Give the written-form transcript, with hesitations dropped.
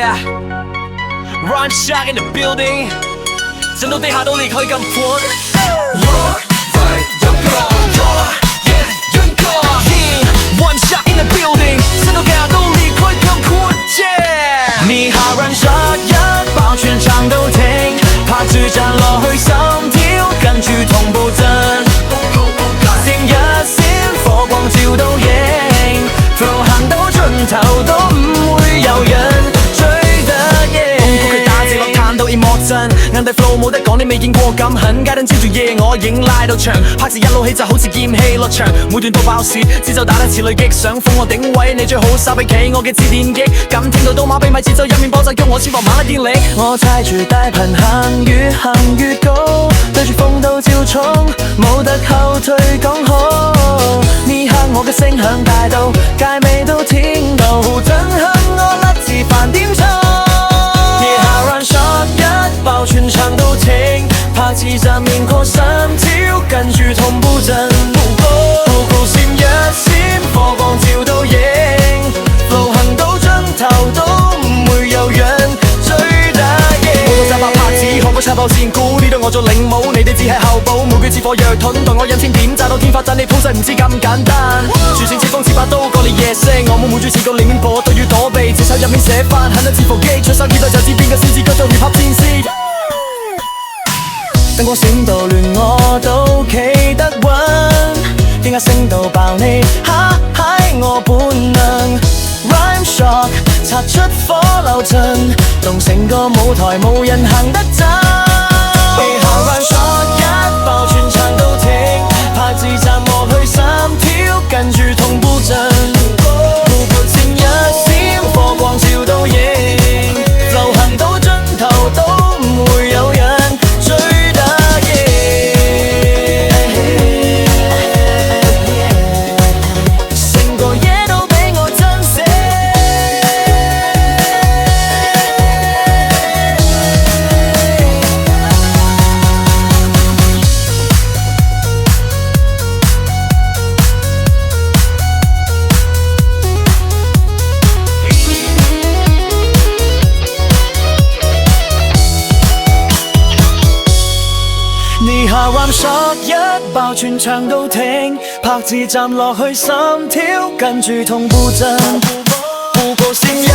Yeah, Rhyme Shot in the building， 震到地下都離開咁闊。Rhyme Shot in the building， 震到地下都離開咁闊。Yeah， 你好Rhyme Shot， 一爆全場都聽，拍住站落去心跳，跟住同步震。閃一閃，火光照到影 ，flow 行到盡頭都唔會有人追得贏。佢打字落彈到 emo 震，硬地 flow 冇得講，你未見過咁狠。街燈照住夜我影拉到長，拍字一路起就好似劍氣落場，每段都爆屎，節奏打得似雷擊，想封我頂位，你最好稍微企我嘅自電擊。咁聽到刀馬秘密節奏入面播就叫我似防猛烈電力。我踩住大頻行越高，對住風都照衝，冇得後退講好。呢刻我嘅聲響大到街尾都聽到，震撼我甩字飯點錯。夜下 Rhyme Shot 一爆全場都聽，拍字站面過心跳，跟住同步震。步步閃一閃，火光照到影 ，flow 行到盡頭都唔會有人追得贏。我個揸把拍子，學個插爆線鼓，呢度我做領舞，你哋只係後補，每句似火藥盾，待我引錢點炸到天發震，你鋪勢唔知咁簡單。全城似風似把刀過嚟夜聲，我冇每住似個連播，對於躲避，字手入面寫翻，狠得似伏擊，出手幾代就知邊個先至叫做 hip hop 戰士。燈光閃到亂我都企得穩，點解升到爆你哈嗨我本能 Rhyme Shot 擦出火流陣，動成個舞台無人行得真。地下 Rhyme Shot 一爆全場都聽，拍字站落去心跳，跟住同步震。步步閃一閃，火光照到影，流行到盡頭都唔會有人追得贏。成個嘢都俾我珍惜。你下 Rhyme Shot 一爆全場都聽，拍字站落去心跳，跟住同步震。步步閃一